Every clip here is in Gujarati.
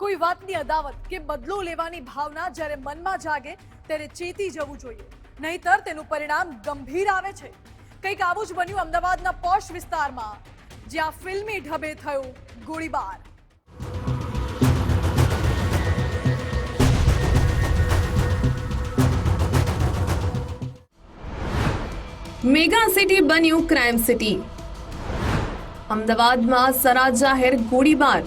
કોઈ વાતની અદાવત કે બદલો લેવાની ભાવના જ્યારે મનમાં જાગે ત્યારે ચેતી જવું જોઈએ, નહીતર તેનું પરિણામ ગંભીર આવે છે। કંઈક આવું જ બન્યું અમદાવાદના પોશ વિસ્તારમાં, જ્યાં ફિલ્મી ઢબે થયો ગોળીબાર। મેગા સિટી બન્યું ક્રાઇમ સિટી। અમદાવાદમાં સરા જાહેર ગોળીબાર,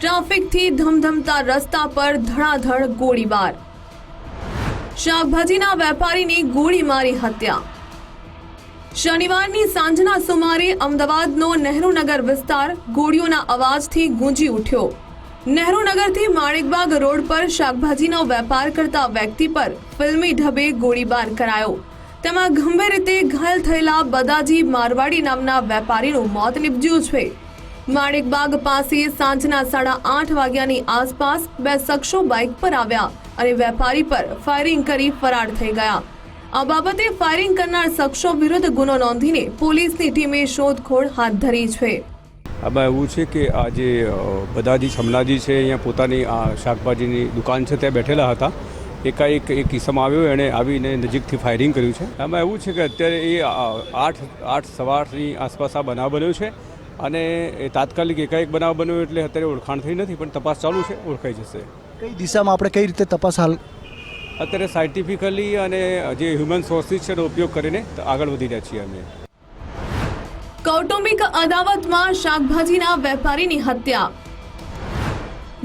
ટ્રાફિકથી ધમધમતા રસ્તા પર ધડાધડ ગોળીબાર, શાકભાજીના વેપારીની ગોળી મારી હત્યા। શનિવારની સાંજના સુમારે અમદાવાદનો નહેરુનગર વિસ્તાર ગોળીઓના અવાજથી ગુંજી ઉઠ્યો। નહેરુનગરથી માણેકબાગ રોડ પર શાકભાજીનો વેપાર કરતા વ્યક્તિ પર ફિલ્મી ઢબે ગોળીબાર કરાયો। તેમાં ગંભીર રીતે ઘાયલ થયેલા બદાજી મારવાડી નામના વેપારીનું મોત નિપજ્યું છે। માણેકબાગ પાસે સાંજના 8:30 વાગ્યાની આસપાસ બે શખ્સો બાઇક પર આવ્યા અને વેપારી પર ફાયરિંગ કરી ફરાર થઈ ગયા। આ બાબતે ફાયરિંગ કરનાર શખ્સો વિરુદ્ધ ગુનો નોંધીને પોલીસની ટીમે શોધખોળ હાથ ધરી છે। આમાં એવું છે કે આ જે બદાજી સમલાજી છે, અહીંયા પોતાની આ શાકભાજીની દુકાન છે ત્યાં બેઠેલા હતા। એકાએક એક કિસ્સામાં આવ્યો, એણે આવીને નજીકથી ફાયરિંગ કર્યું છે। આમાં એવું છે કે અત્યારે એ 8 સવારની આસપાસ આ બનાવ બન્યો છે અને એ તાત્કાલિક એકાએક બનાવ બન્યો એટલે અત્યારે ઓળખાણ થઈ નથી, પણ તપાસ ચાલુ છે, ઓળખાઈ જશે। કઈ દિશામાં આપણે કઈ રીતે તપાસ હાલ અત્યારે સાયન્ટિફિકલી અને જે હ્યુમન સોર્સિસ છે એનો ઉપયોગ કરીને આગળ વધી રહ્યા છીએ અમે। કૌટુંબિક અદાવતમાં શાકભાજીના વેપારીની હત્યા,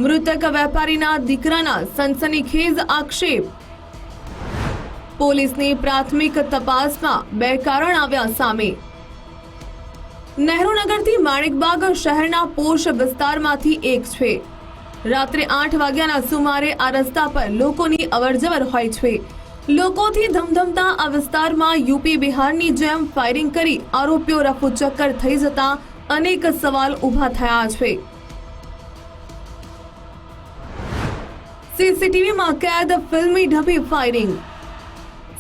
મૃતક વેપારીના દીકરાના સનસનીખેજ આક્ષેપ। પોલીસની પ્રાથમિક તપાસમાં બે કારણ આવ્યા સામે। નહેરુનગરથી માણેકબાગ શહેરના પોશ વિસ્તારમાંથી એક છે। રાત્રે 8 વાગ્યાના સુમારે આ રસ્તા પર લોકોની અવરજવર હોય છે। લોકોથી ધમધમતા આ વિસ્તારમાં યુપી બિહારની જેમ ફાયરિંગ કરી આરોપીઓ રફુચક્કર થઈ જતા અનેક સવાલ ઊભા થયા છે। સીસીટીવીમાં કેદ ફિલ્મી ઢબે ફાયરિંગ।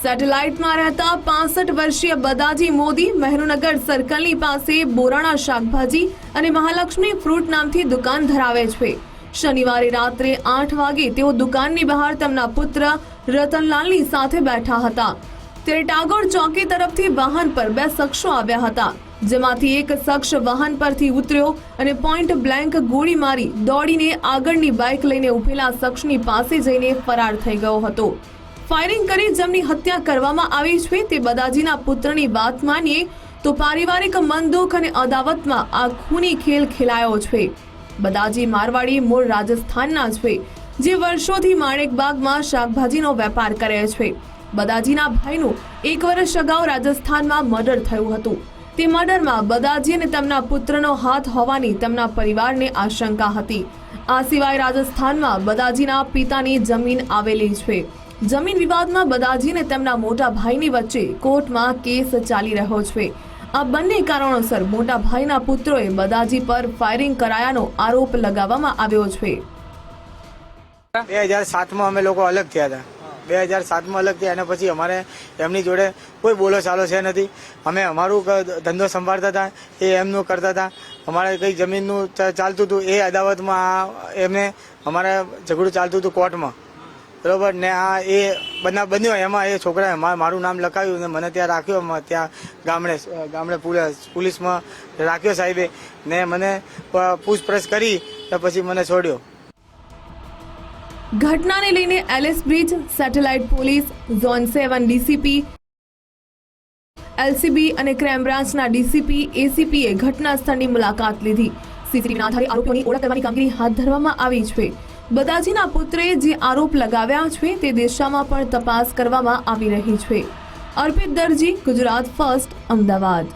સેટેલાઇટમાં રહેતા 65 વર્ષીય બદાજી મોદી મહેરુનગર સર્કલની પાસે બોરાણા શાકભાજી અને મહાલક્ષ્મી ફ્રૂટ નામથી દુકાન ધરાવે છે। શનિવારે રાત્રે 8 વાગે તેઓ દુકાનની બહાર તેમના પુત્ર રતનલાલની સાથે બેઠા હતા। ત્યારે ટાગોર ચોકી તરફથી વાહન પર બે શખ્સો આવ્યા હતા, જેમાંથી એક શખ્સ વાહન પરથી ઉતર્યો અને પોઈન્ટ બ્લેન્ક ગોળી મારી દોડીને આગળની બાઇક લઈને ઉભેલા શખ્સની પાસે જઈને ફરાર થઈ ગયો હતો। ફાયરિંગ કરી જેમની હત્યા કરવામાં આવી છે તે બદાજીના પુત્રની વાત માનીએ તો પારિવારિક મનદુખ અને અદાવતમાં આ ખૂની ખેલ ખેલાયો છે। બદાજી મારવાડી મૂળ રાજસ્થાનના છે, જે વર્ષોથી માણેકબાગમાં શાકભાજીનો વેપાર કરે છે। બદાજીના ભાઈનું 1 વર્ષ અગાઉ રાજસ્થાનમાં મર્ડર થયું હતું। તે મર્ડરમાં બદાજી અને તેમના પુત્રનો હાથ હોવાની તેમના પરિવારને આશંકા હતી। આ સિવાય રાજસ્થાનમાં બદાજીના પિતાની જમીન આવેલી છે। જમીન વિવાદમાં બદાજી અને તેમના મોટા ભાઈની વચ્ચે કોર્ટમાં કેસ ચાલી રહ્યો છે। આ બંને કારણોસર મોટા ભાઈના પુત્રોએ બદાજી પર ફાયરિંગ કરાયાનો આરોપ લગાવવામાં આવ્યો છે। 2007માં અમે લોકો અલગ થયા હતા। 2007માં અલગ થયા અને પછી અમારે એમની જોડે કોઈ બોલો ચાલો છે નથી। અમે અમારું ધંધો સંભાળતા હતા, એ એમનું કરતા હતા। અમારે કંઈ જમીનનું ચાલતું હતું, એ અદાવતમાં એમને અમારે ઝઘડું ચાલતું હતું કોર્ટમાં, બરોબર ને। આ એ બનાવ બન્યો, એમાં એ છોકરાએ મારું નામ લખાવ્યું ને મને ત્યાં રાખ્યો, ત્યાં ગામડે પોલીસમાં રાખ્યો સાહેબે, ને મને પૂછપરછ કરી તો પછી મને છોડ્યો। ઘટનાને લઈને Ellis Bridge, satellite police, zone 7 DCP, LCB અને ક્રાઇમ બ્રાન્ચના ડીસીપી, એસીપીએ ઘટના સ્થળની મુલાકાત લીધી। સીસીટીવીના આધારે આરોપીઓની ઓળખ કરવાની કામગીરી હાથ ધરવામાં આવી છે। બદાજીના પુત્રે જે આરોપ લગાવ્યા છે તે દિશામાં પણ તપાસ કરવામાં આવી રહી છે। અર્પિત દરજી, ગુજરાત ફર્સ્ટ, અમદાવાદ।